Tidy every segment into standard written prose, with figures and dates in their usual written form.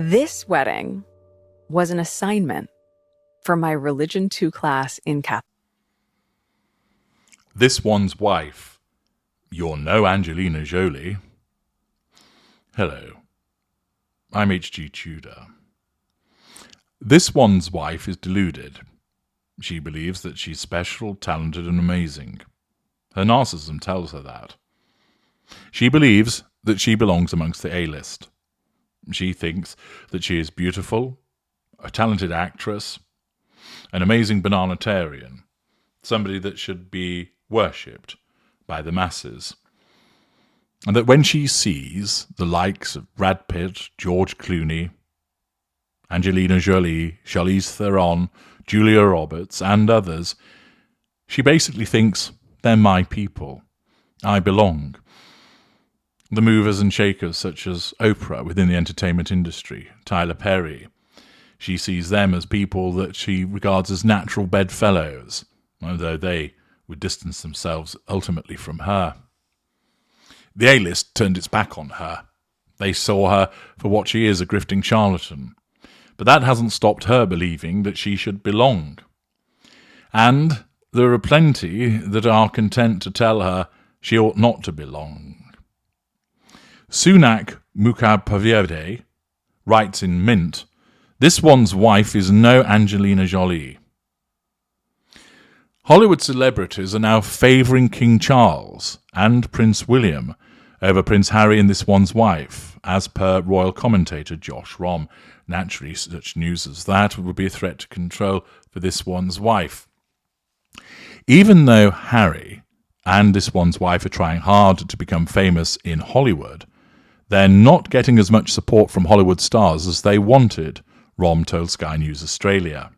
This wedding was an assignment for my Religion 2 class in Catholic. This one's wife. You're no Angelina Jolie. Hello, I'm H.G. Tudor. This one's wife is deluded. She believes that she's special, talented, and amazing. Her narcissism tells her that. She believes that she belongs amongst the A-list. She thinks that she is beautiful, a talented actress, an amazing bananatarian, somebody that should be worshipped by the masses. And that when she sees the likes of Brad Pitt, George Clooney, Angelina Jolie, Charlize Theron, Julia Roberts, and others, she basically thinks they're my people. I belong. The movers and shakers such as Oprah within the entertainment industry, Tyler Perry, she sees them as people that she regards as natural bedfellows, although they would distance themselves ultimately from her. The A-list turned its back on her. They saw her for what she is, a grifting charlatan. But that hasn't stopped her believing that she should belong. And there are plenty that are content to tell her she ought not to belong. Sunak Mukherjee writes in Mint, "This one's wife is no Angelina Jolie." Hollywood celebrities are now favouring King Charles and Prince William over Prince Harry and this one's wife, as per royal commentator Josh Rom. Naturally, such news as that would be a threat to control for this one's wife. Even though Harry and this one's wife are trying hard to become famous in Hollywood, they're not getting as much support from Hollywood stars as they wanted, Rom told Sky News Australia.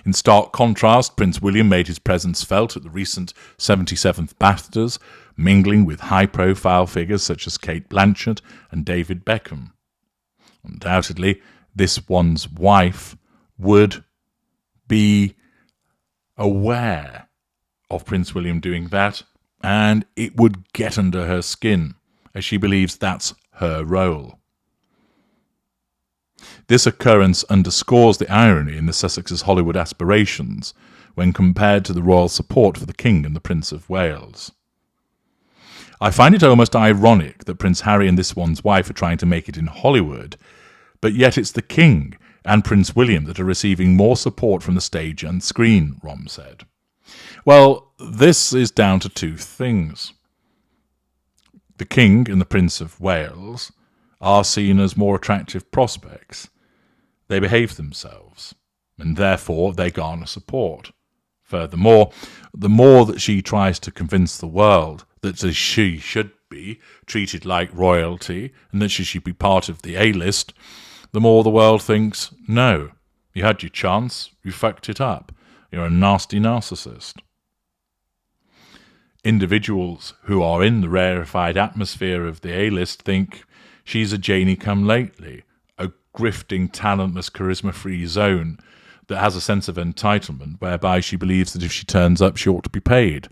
In stark contrast, Prince William made his presence felt at the recent 77th BAFTAs, mingling with high-profile figures such as Cate Blanchett and David Beckham. Undoubtedly, this one's wife would be aware of Prince William doing that, and it would get under her skin, as she believes that's her role. This occurrence underscores the irony in the Sussex's Hollywood aspirations when compared to the royal support for the King and the Prince of Wales. I find it almost ironic that Prince Harry and this one's wife are trying to make it in Hollywood, but yet it's the King and Prince William that are receiving more support from the stage and screen, Rom said. Well, this is down to two things. The King and the Prince of Wales are seen as more attractive prospects. They behave themselves, and therefore they garner support. Furthermore, the more that she tries to convince the world that she should be treated like royalty and that she should be part of the A-list, the more the world thinks, no, you had your chance, you fucked it up, you're a nasty narcissist. Individuals who are in the rarefied atmosphere of the A-list think she's a Janey-come-lately, a grifting, talentless, charisma-free zone that has a sense of entitlement whereby she believes that if she turns up, she ought to be paid.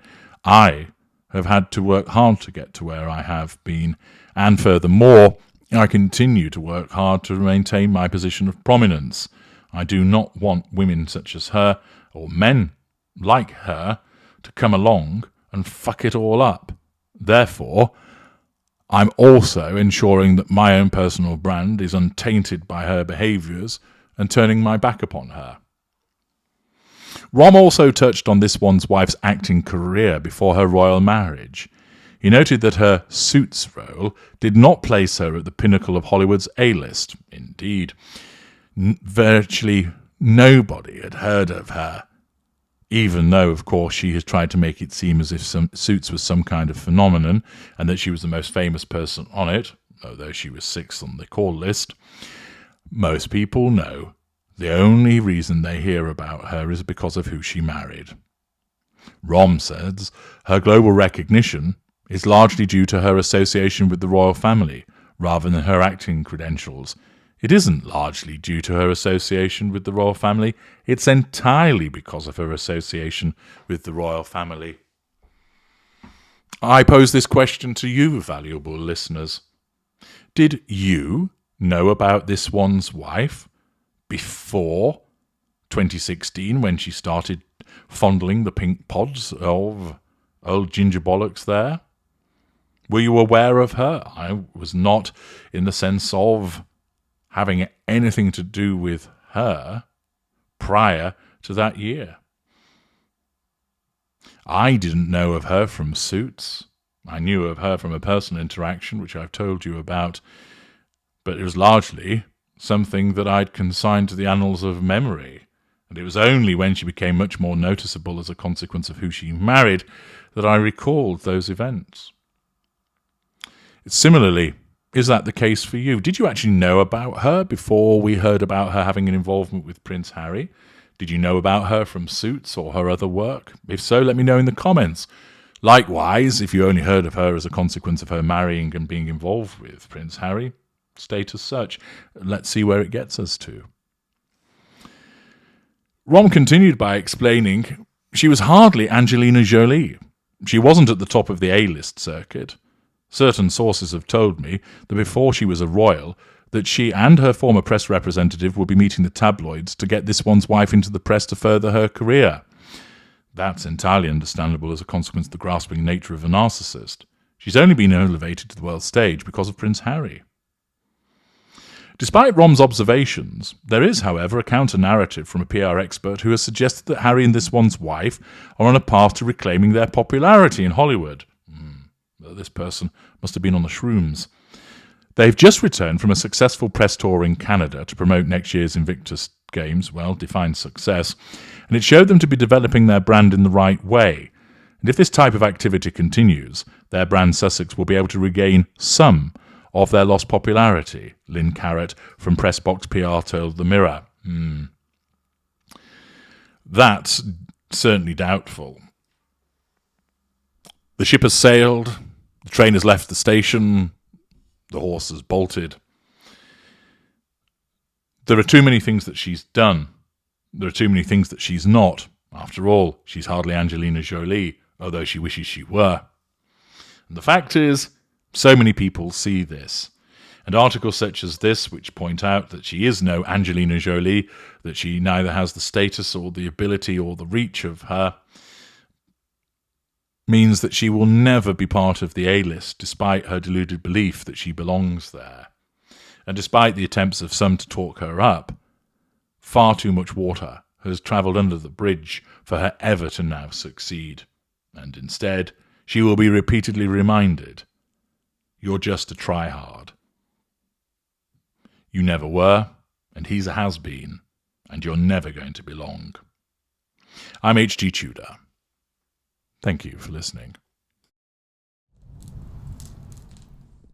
I have had to work hard to get to where I have been, and furthermore, I continue to work hard to maintain my position of prominence. I do not want women such as her, or men like her, to come along and fuck it all up. Therefore, I'm also ensuring that my own personal brand is untainted by her behaviours and turning my back upon her. Rom also touched on this one's wife's acting career before her royal marriage. He noted that her Suits role did not place her at the pinnacle of Hollywood's A-list. Indeed, virtually nobody had heard of her, even though, of course, she has tried to make it seem as if Suits was some kind of phenomenon and that she was the most famous person on it, although she was sixth on the call list. Most people know the only reason they hear about her is because of who she married. Rom says her global recognition is largely due to her association with the royal family, rather than her acting credentials. It isn't largely due to her association with the royal family, it's entirely because of her association with the royal family. I pose this question to you, valuable listeners. Did you know about this one's wife before 2016 when she started fondling the pink pods of old Ginger Bollocks there? Were you aware of her? I was not, in the sense of having anything to do with her prior to that year. I didn't know of her from Suits. I knew of her from a personal interaction, which I've told you about, but it was largely something that I'd consigned to the annals of memory. And it was only when she became much more noticeable as a consequence of who she married that I recalled those events. Similarly, is that the case for you? Did you actually know about her before we heard about her having an involvement with Prince Harry? Did you know about her from Suits or her other work? If so, let me know in the comments. Likewise, if you only heard of her as a consequence of her marrying and being involved with Prince Harry, state as such. Let's see where it gets us to. Rom continued by explaining she was hardly Angelina Jolie. She wasn't at the top of the A-list circuit. Certain sources have told me that before she was a royal, that she and her former press representative would be meeting the tabloids to get this one's wife into the press to further her career. That's entirely understandable as a consequence of the grasping nature of a narcissist. She's only been elevated to the world stage because of Prince Harry. Despite Rom's observations, there is, however, a counter-narrative from a PR expert who has suggested that Harry and this one's wife are on a path to reclaiming their popularity in Hollywood. This person must have been on the shrooms. They've just returned from a successful press tour in Canada to promote next year's Invictus Games, defined success, and it showed them to be developing their brand in the right way. And if this type of activity continues, their brand Sussex will be able to regain some of their lost popularity, Lynn Carrott from Pressbox PR told The Mirror. That's certainly doubtful. The ship has sailed, the train has left the station, the horse has bolted. There are too many things that she's done. There are too many things that she's not. After all, she's hardly Angelina Jolie, although she wishes she were. And the fact is, so many people see this. And articles such as this, which point out that she is no Angelina Jolie, that she neither has the status or the ability or the reach of her, means that she will never be part of the A-list, despite her deluded belief that she belongs there. And despite the attempts of some to talk her up, far too much water has travelled under the bridge for her ever to now succeed. And instead, she will be repeatedly reminded, you're just a try-hard. You never were, and he's a has-been, and you're never going to be long. I'm H.G. Tudor. Thank you for listening.